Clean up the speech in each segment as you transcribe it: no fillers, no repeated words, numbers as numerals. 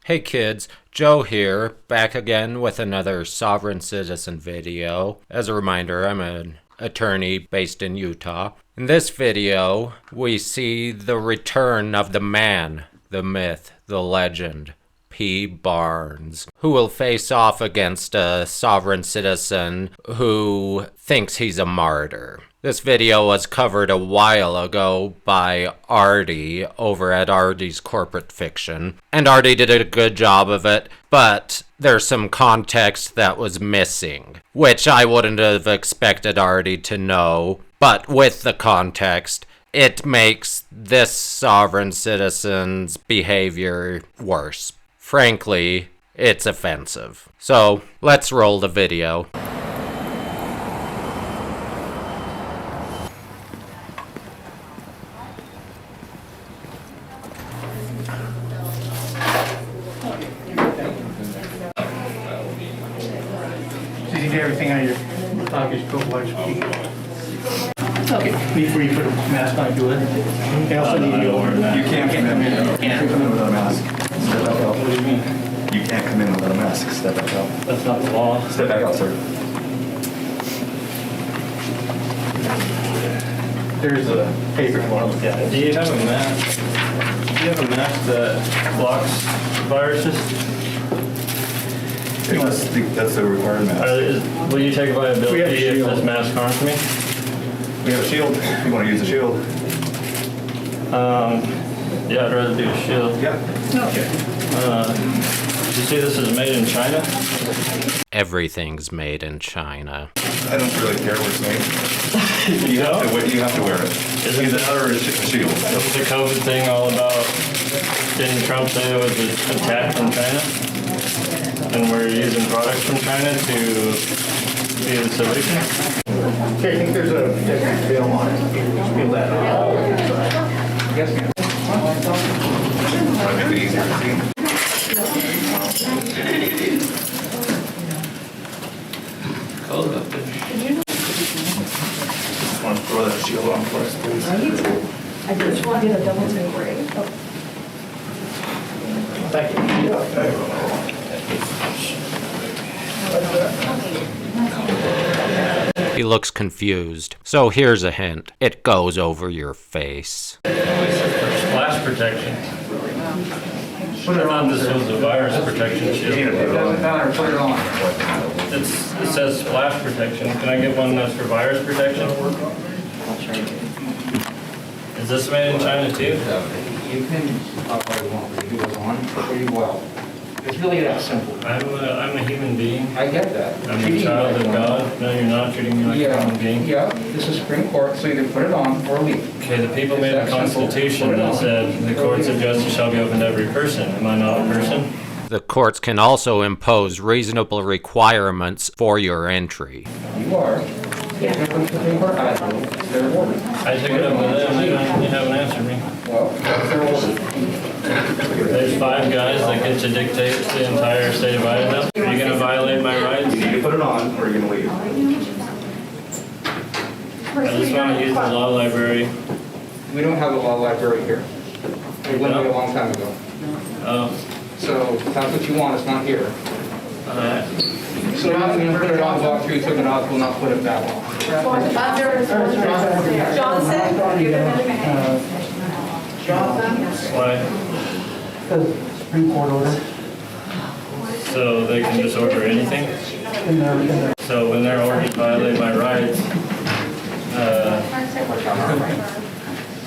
Hey kids, Joe here, back again with another Sovereign Citizen video. As a reminder, I'm an attorney based in Utah. In this video, we see the return of the man, the myth, the legend, P. Barnes, who will face off against a sovereign citizen who thinks he's a martyr. This video was covered a while ago by Artie over at Artie's Corporate Fiction, and Artie did a good job of it, but there's some context that was missing, which I wouldn't have expected Artie to know, but with the context, it makes this sovereign citizen's behavior worse. Frankly, it's offensive. So, let's roll the video. So you get everything out of your package, go watch. Okay, before you put a mask on, do it. They also need you over that. You can't come in. You can't come in without a mask. Step back out. What do you mean? You can't come in without a mask. Step back out. That's not the law. Step back out, sir. There's a paper you want to look at. Do you have a mask? Do you have a mask that blocks viruses? That's the required mask. Will you take liability if this mask harms me? We have a shield. You want to use a shield? Yeah, I'd rather do a shield. Yeah. Okay. You see this is made in China? Everything's made in China. I don't really care where it's made. You have to wear it. Isn't Either it- that or a shield. Is the COVID thing all about, didn't Trump say it was an attack from China? And we're using products from China to be the solution? Okay, I think there's a film on it. Feel that. Yes, ma'am. Want to make it easier to see? Cold up there. Want to throw that shield on for us, please? I just want to get a double take rate. Thank you. He looks confused. So here's a hint. It goes over your face. Splash protection. I thought this was a virus protection shield. It doesn't matter, put it on. It says splash protection. Can I get one that's for virus protection? Is this made in China too? You can, what you want, you do it on, pretty well. It's really that simple. I'm a human being. I get that. I'm a child of God. No, you're not treating me like a human being. Yeah, this is Supreme Court, so you can put it on or leave. Okay, the people made a constitution that said the courts of justice shall be open to every person. Am I not a person? The courts can also impose reasonable requirements for your entry. You are. Yeah. Supreme Court, it's their order. I took it up with them. They haven't answered me. Well, that's their order. There's 5 guys that get to dictate the entire state of Idaho. Are you going to violate my rights? You need to put it on or you're going to leave. I just want to use the law library. We don't have a law library here. It went away a long time ago. So if that's what you want, it's not here. So you're not going to put it on, walk through, took it off, we'll not put it back on. Johnson? Why? Supreme Court order. So they can just order anything? So when they're ordered to violate my rights,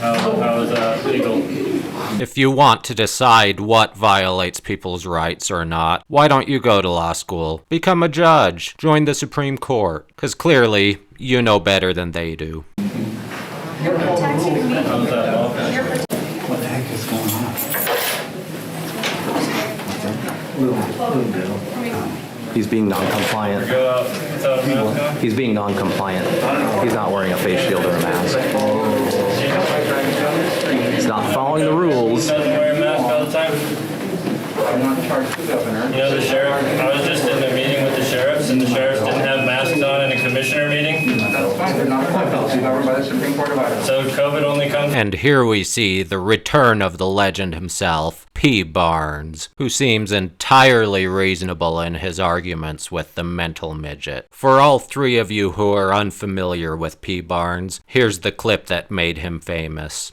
how is that legal? If you want to decide what violates people's rights or not, why don't you go to law school? Become a judge. Join the Supreme Court. Because clearly, you know better than they do. You're protecting me. How's that law? What the heck is going on? He's being non-compliant. Go out without a mask on? He's being non-compliant. He's not wearing a face shield or a mask. He's not following the rules. Doesn't wear a mask all the time? I'm not charged with governor. You know the sheriff, I was just in a meeting with the sheriffs and the sheriffs didn't have masks on in a committee commissioner meeting? That's fine, they're not appointed, they're governed by the Supreme Court of Idaho. So COVID only comes. And here we see the return of the legend himself, P. Barnes, who seems entirely reasonable in his arguments with the mental midget. For all three of you who are unfamiliar with P. Barnes, here's the clip that made him famous.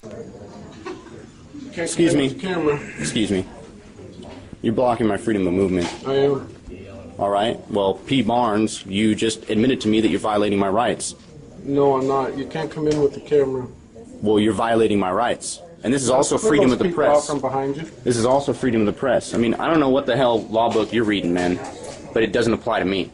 Excuse me. Excuse me. You're blocking my freedom of movement. I am. All right. Well, P. Barnes, you just admitted to me that you're violating my rights. No, I'm not. You can't come in with the camera. Well, you're violating my rights. And this is also freedom of the Put those people out press. from behind you. This is also freedom of the press. I mean, I don't know what the hell law book you're reading, man, but it doesn't apply to me.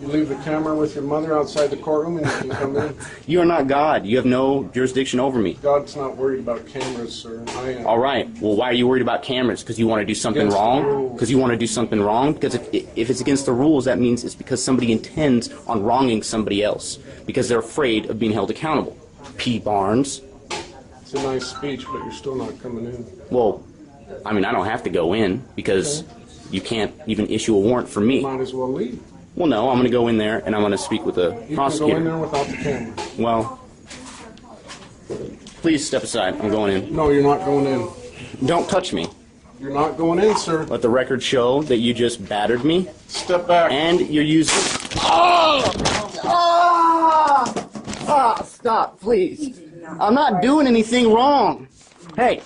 You leave the camera with your mother outside the courtroom and you can come in. You are not God. You have no jurisdiction over me. God's not worried about cameras, sir. I am. All right. Well, why are you worried about cameras? Because you want to do something Against the wrong? rules. Because you want to do something wrong? Because if it's against the rules, that means it's because somebody intends on wronging somebody else. Because they're afraid of being held accountable. P. Barnes. It's a nice speech, but you're still not coming in. Well, I mean, I don't have to go in because you can't even issue a warrant for me. Might as well leave. Well, no, I'm going to go in there and I'm going to speak with the You prosecutor. can go in there without the camera. Well, please step aside. I'm going in. No, you're not going in. Don't touch me. You're not going in, sir. Let the record show that you just battered me Step back. and you're using... Stop, please. I'm not doing anything wrong. Hey,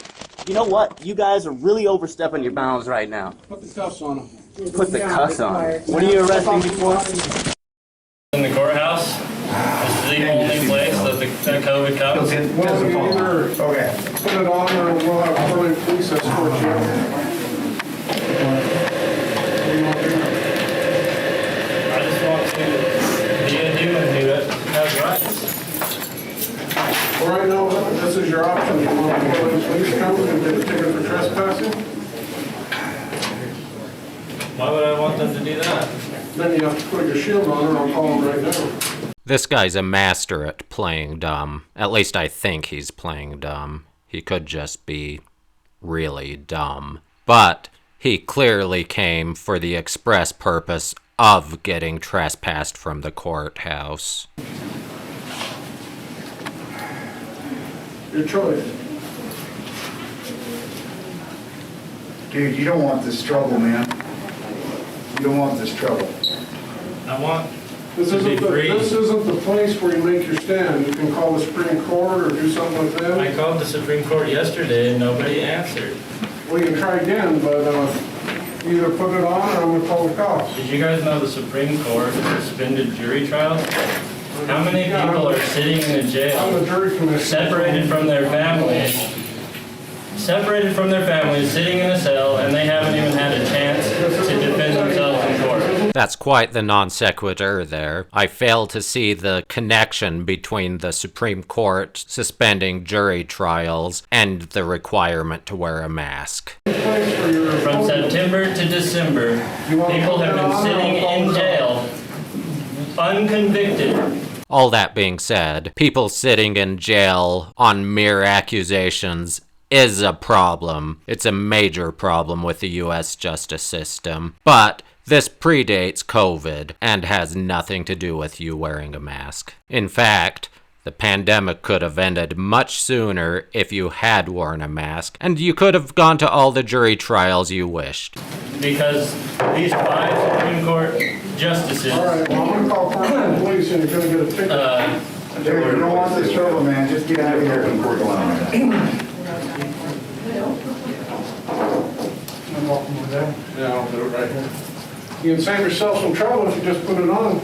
you know what? You guys are really overstepping your bounds right now. Put the cuffs on him. Put the cuffs on. What are you arresting me for? In the courthouse. This is the only place that COVID comes. Well, you either put it on or we'll have Portland police escort you. I just want to be a human who has rights. All right, now, this is your option. You want to go to the police come and get a ticket for trespassing? Why would I want them to do that? Then you have to put your shield on or I'll call them right now. This guy's a master at playing dumb. At least I think he's playing dumb. He could just be really dumb. But he clearly came for the express purpose of getting trespassed from the courthouse. Your choice. Dude, you don't want this trouble, man. You don't want this trouble. I want This to be isn't free. the place where you make your stand. You can call the Supreme Court or do something with them. I called the Supreme Court yesterday and nobody answered. We can try again, but either put it on or I'm going to call the cops. Did you guys know the Supreme Court suspended jury trials? How many people are sitting in a I'm the jail, jury commissioner. separated from their families, sitting in a cell, and they haven't even had a chance to defend themselves in court? That's quite the non sequitur there. I fail to see the connection between the Supreme Court suspending jury trials and the requirement to wear a mask. From September to December, people have been sitting in jail, unconvicted. All that being said, people sitting in jail on mere accusations is a problem. It's a major problem with the U.S. justice system. But this predates COVID and has nothing to do with you wearing a mask. In fact, the pandemic could have ended much sooner if you had worn a mask, and you could have gone to all the jury trials you wished. Because these 5 Supreme Court justices, All right, well, I'm going to call Portland police and you're going to get a ticket. Dude, you don't want this trouble, man. Just get out of here. Yeah, I'll do it right here. You can save yourself some trouble if you just put it on.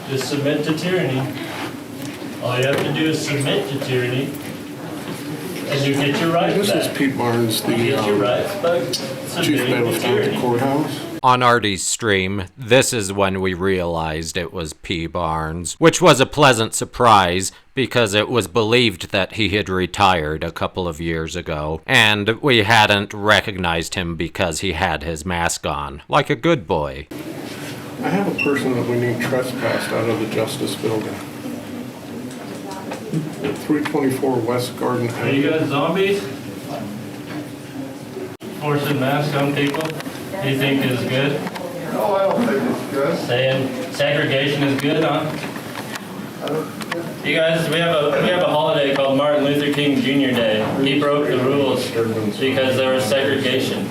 just submit to tyranny. All you have to do is submit to tyranny, and you get your rights This back. is Pete Barnes, the You get your rights back. Chief Submitting Bailiff to down at the tyranny. courthouse. On Artie's stream, this is when we realized it was P. Barnes, which was a pleasant surprise because it was believed that he had retired a couple of years ago, and we hadn't recognized him because he had his mask on, like a good boy. I have a person that we need trespassed out of the Justice Building. 324 West Garden Are you Avenue. guys zombies? Forcing masks on people, you think is good? Oh, I don't think it's good. Saying segregation is good, huh? You guys, we have a holiday called Martin Luther King Jr. Day. He broke the rules because there was segregation.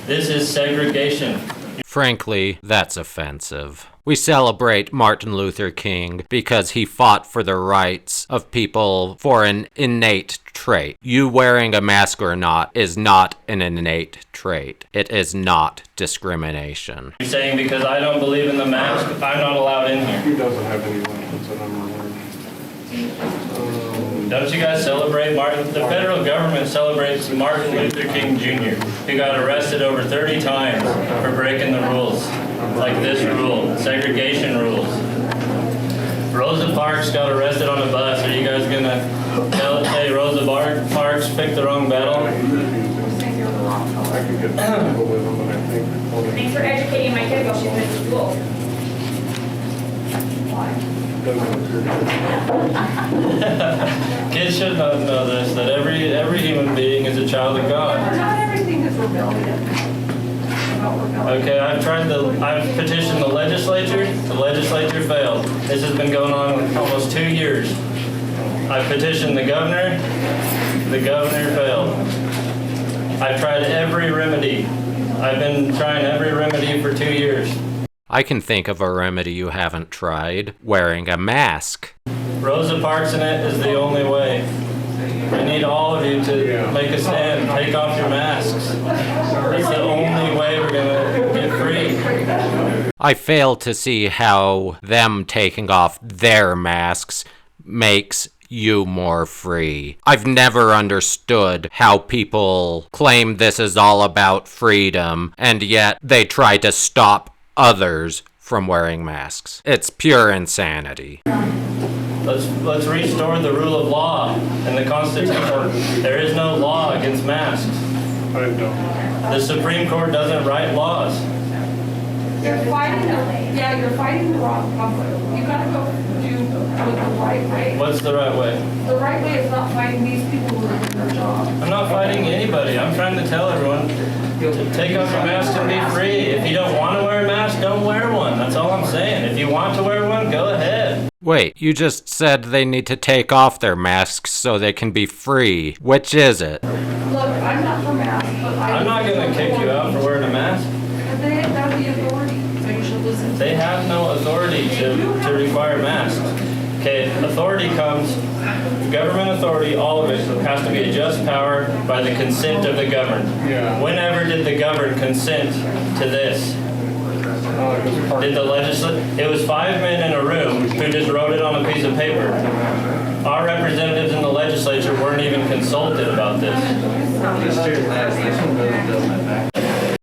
This is segregation. Frankly, that's offensive. We celebrate Martin Luther King because he fought for the rights of people for an innate trait. You wearing a mask or not is not an innate trait. It is not discrimination. You're saying because I don't believe in the mask, I'm not allowed in here. He doesn't have any weapons that I'm aware of. Don't you guys celebrate Martin? The federal government celebrates Martin Luther King Jr., who got arrested over 30 times for breaking the rules. Like this rule, segregation rules. Rosa Parks got arrested on a bus. Are you guys gonna tell, hey, Rosa Parks picked the wrong battle? I could get people with them, but I think. Thanks for educating my kid while she's in school. Kids should not know this, that every human being is a child of God. Not everything is rebellion. Okay, I've petitioned the legislature failed. This has been going on almost 2 years. I petitioned the governor failed. I've tried every remedy. I've been trying every remedy for 2 years. I can think of a remedy you haven't tried: wearing a mask. Rosa Parks in it is the only way. I need all of you to make a stand. Take off your masks. It's the only way we're gonna get free. I fail to see how them taking off their masks makes you more free. I've never understood how people claim this is all about freedom, and yet they try to stop others from wearing masks. It's pure insanity. Let's restore the rule of law and the Constitution. There is no law against masks. I don't. The Supreme Court doesn't write laws. You're fighting the wrong comfort. You gotta go do the right way. What's the right way? The right way is not fighting these people who are doing their job. I'm not fighting anybody. I'm trying to tell everyone to take off your mask and be free. If you don't want to wear a mask, don't wear one. That's all I'm saying. If you want to wear one, go ahead. Wait, you just said they need to take off their masks so they can be free. Which is it? Look, I'm not for masks, but I'm not going to kick you out for wearing a mask. But they have the authority, so you should listen. They have no authority to require masks. Okay, authority comes, government authority, all of it has to be a just power by the consent of the governed. Yeah. Whenever did the governed consent to this? Did the legislature? It was 5 men in a room who just wrote it on a piece of paper. Our representatives in the legislature weren't even consulted about this.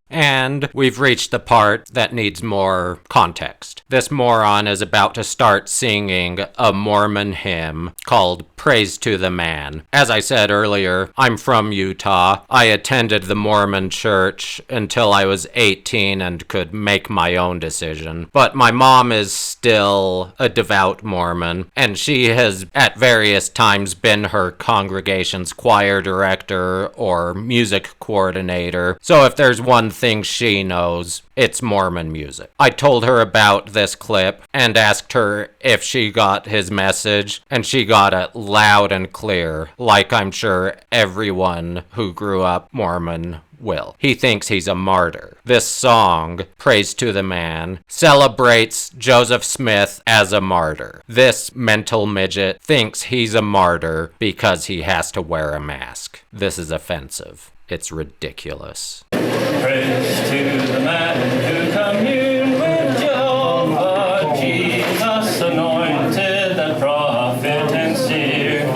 And we've reached the part that needs more context. This moron is about to start singing a Mormon hymn called Praise to the Man. As I said earlier, I'm from Utah. I attended the Mormon church until I was 18 and could make my own decision. But my mom is still a devout Mormon, and she has at various times been her congregation's choir director or music coordinator. So if there's one thing she knows, it's Mormon music. I told her about this clip and asked her if she got his message, and she got it loud and clear, like I'm sure everyone who grew up Mormon will. He thinks he's a martyr. This song, Praise to the Man, celebrates Joseph Smith as a martyr. This mental midget thinks he's a martyr because he has to wear a mask. This is offensive. It's ridiculous. Praise to the man who commune with Jehovah, Jesus anointed, that prophet and seer,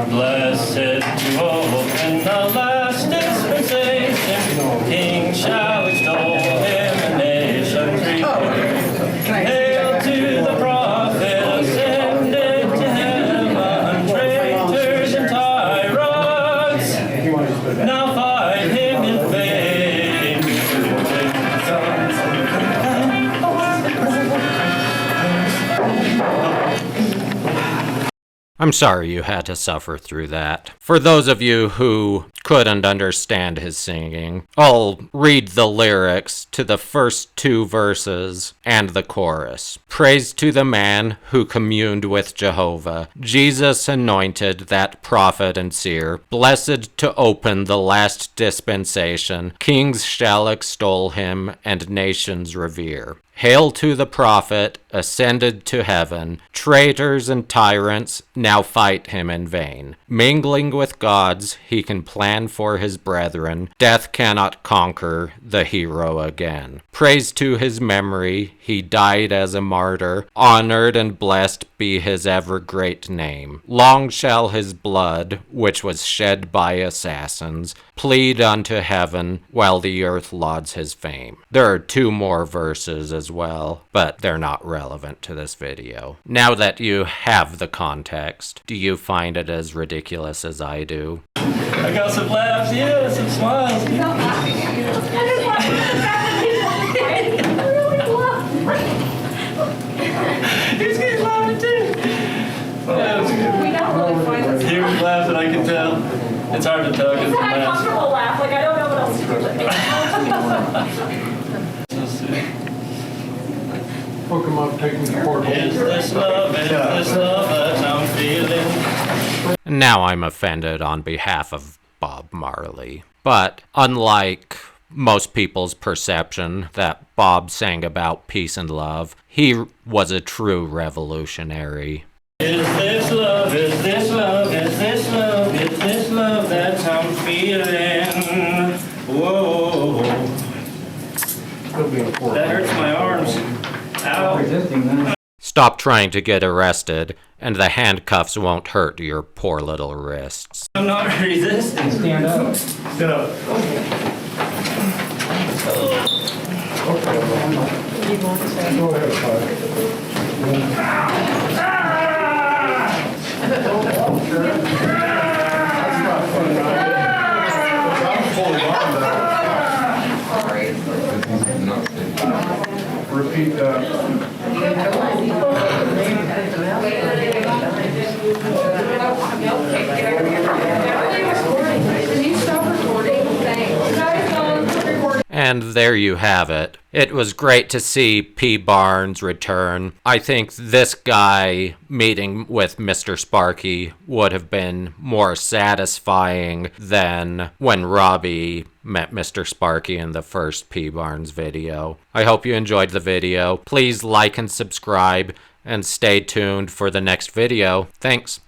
blessed to open the last dispensation, King shall extol him, and nations revere. Hail to the prophet ascended to heaven, traitors and tyrants, now fight him in vain. I'm sorry you had to suffer through that. For those of you who couldn't understand his singing, I'll read the lyrics to the first 2 verses and the chorus. Praise to the man who communed with Jehovah, Jesus anointed that prophet and seer, blessed to open the last dispensation. Kings shall extol him and nations revere. Hail to the prophet, ascended to heaven. Traitors and tyrants now fight him in vain. Mingling with gods, he can plan for his brethren. Death cannot conquer the hero again. Praise to his memory, he died as a martyr. Honored and blessed be his ever great name. Long shall his blood, which was shed by assassins, plead unto heaven while the earth lauds his fame. There are 2 more verses as well, but they're not relevant to this video. Now that you have the context, do you find it as ridiculous as I do? I got some laughs, yeah, some smiles. He's getting laughing too. He was laughing, I can tell. It's hard to tell because It's not a comfortable laugh, like I don't know what else to do with it. Let's see. Hook them up, take them to court. Is this love that I'm feeling? Now I'm offended on behalf of Bob Marley. But unlike most people's perception that Bob sang about peace and love, he was a true revolutionary. Is this love, is this love, is this love, is this love that I'm feeling? Whoa. That hurts my arms. Ow. Stop trying to get arrested, and the handcuffs won't hurt your poor little wrists. I'm not resisting. Stand up. Stand up. Go ahead, Repeat that. And there you have it. It was great to see P. Barnes return. I think this guy meeting with Mr. Sparky would have been more satisfying than when Robbie met Mr. Sparky in the first P. Barnes video. I hope you enjoyed the video. Please like and subscribe, and stay tuned for the next video. Thanks.